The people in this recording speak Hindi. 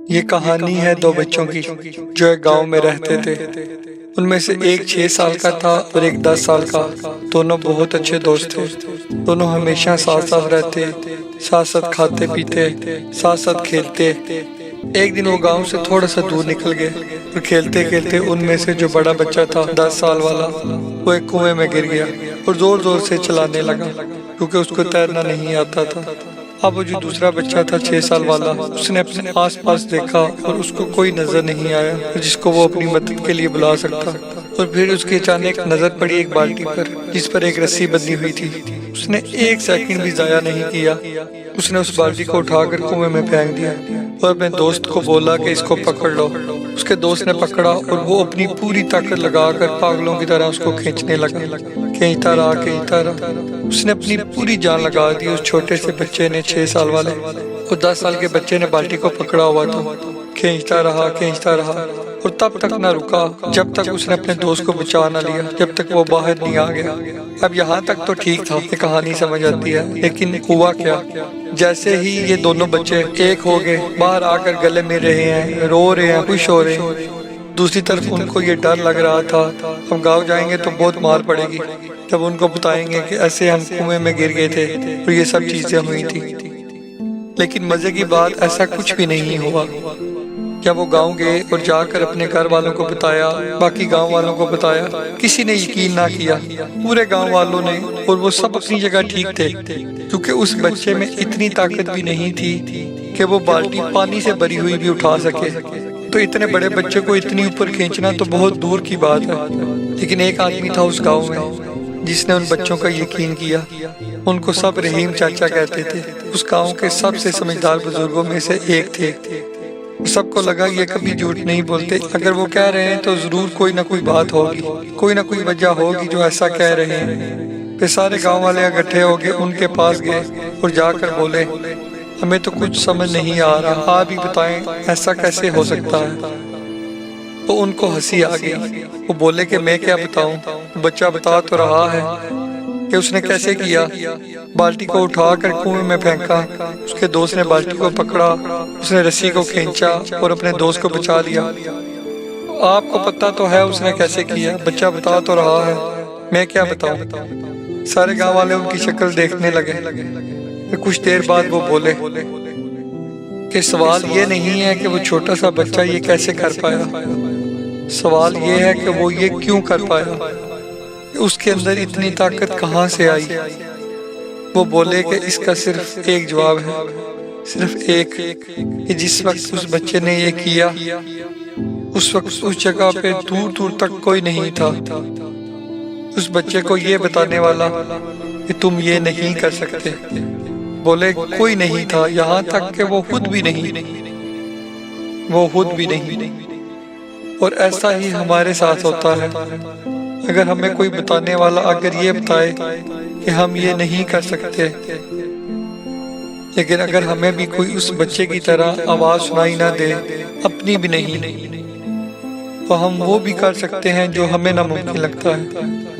ये कहानी है दो बच्चों की जो एक गांव में रहते थे। उनमें से एक 6 साल का था और एक 10 साल का। दोनों बहुत अच्छे दोस्त थे। दोनों हमेशा साथ साथ रहते, साथ साथ खाते पीते, साथ साथ खेलते। एक दिन वो गांव से थोड़ा सा दूर निकल गए और खेलते खेलते उनमें से जो बड़ा बच्चा था 10 साल वाला, वो एक कुएं में गिर गया और जोर जोर से चलाने लगा क्योंकि उसको तैरना नहीं आता था। अब वो जो दूसरा बच्चा था 6 साल वाला, उसने अपने आसपास देखा और उसको कोई नजर नहीं आया जिसको वो अपनी मदद के लिए बुला सकता। और फिर उसकी अचानक नजर पड़ी एक बाल्टी पर जिस पर एक रस्सी बंधी हुई थी। उसने एक सेकंड भी जाया नहीं किया। उसने उस बाल्टी को उठाकर कुएं में फेंक दिया और अपने दोस्त को बोला कि इसको पकड़ लो। उसके दोस्त ने पकड़ा और वो अपनी पूरी ताकत लगाकर पागलों की तरह उसको खींचने लगा। खींचता रहा। उसने अपनी पूरी जान लगा दी। उस छोटे से बच्चे ने 6 साल वाले और 10 साल के बच्चे ने बाल्टी को पकड़ा हुआ था। खींचता रहा और तब तक न रुका जब तक उसने अपने दोस्त को बचा न लिया, जब तक वो बाहर नहीं आ गया। अब यहाँ तक तो ठीक था, ये कहानी समझ आती है, लेकिन हुआ क्या? जैसे ही ये दोनों बच्चे एक हो गए, बाहर आकर गले मिल रहे हैं, रो रहे हैं, खुश हो रहे हैं। दूसरी तरफ उनको ये डर लग रहा था हम गाँव जाएंगे तो बहुत मार पड़ेगी। तब उनको बताएंगे कि ऐसे हम कुएं में गिर गए थे और ये सब चीजें हुई थी। लेकिन मजे की बात, ऐसा कुछ भी नहीं हुआ। जब वो गांव गए और जाकर अपने घर वालों को बताया, बाकी गांव वालों को बताया, किसी ने यकीन ना किया। पूरे गांव वालों ने, और वो सब अपनी जगह ठीक थे क्योंकि उस बच्चे में इतनी ताकत भी नहीं थी कि वो बाल्टी पानी से भरी हुई भी उठा सके। तो इतने बड़े बच्चे को इतनी ऊपर खींचना तो बहुत दूर की बात है। लेकिन एक आदमी था उस गाँव में जिसने उन बच्चों का यकीन किया। उनको सब रहीम चाचा कहते थे। उस गांव के सबसे समझदार बुजुर्गों में से एक थे। सबको लगा ये कभी झूठ नहीं बोलते, अगर वो कह रहे हैं तो जरूर कोई ना कोई बात होगी, कोई ना कोई वजह होगी जो ऐसा कह रहे हैं। फिर सारे गांव वाले इकट्ठे हो गए, उनके पास गए और जाकर बोले, हमें तो कुछ समझ नहीं आ रहा, आप ही बताएं ऐसा कैसे हो सकता है। तो उनको हंसी आ गई। वो बोले कि मैं क्या बताऊं, बच्चा बता तो रहा है कि उसने कैसे किया। बाल्टी को उठाकर कुएं में फेंका। उसके दोस्त ने बाल्टी को पकड़ा, उसने रस्सी को खींचा और अपने दोस्त को बचा लिया। आपको पता तो है उसने कैसे किया, बच्चा बता तो रहा है, मैं क्या बताऊं। सारे गांव वाले उनकी शक्ल देखने लगे। फिर कुछ देर बाद वो बोले कि सवाल ये नहीं है कि वो छोटा सा बच्चा ये कैसे कर पाया, सवाल ये है कि वो ये क्यों कर पाया, उसके अंदर इतनी ताकत कहाँ से आई। वो बोले कि इसका सिर्फ एक जवाब है, सिर्फ एक, कि जिस वक्त उस बच्चे ने ये किया उस वक्त उस जगह पे दूर दूर तक कोई नहीं था। उस बच्चे को ये बताने वाला कि तुम ये नहीं कर सकते। बोले कोई नहीं था, यहाँ तक कि वो खुद भी नहीं। और ऐसा ही हमारे साथ होता है। अगर हमें कोई बताने वाला अगर ये बताए कि हम ये नहीं कर सकते, लेकिन अगर हमें भी कोई उस बच्चे की तरह आवाज सुनाई ना दे, अपनी भी नहीं, तो हम वो भी कर सकते हैं जो हमें नामुमकिन लगता है।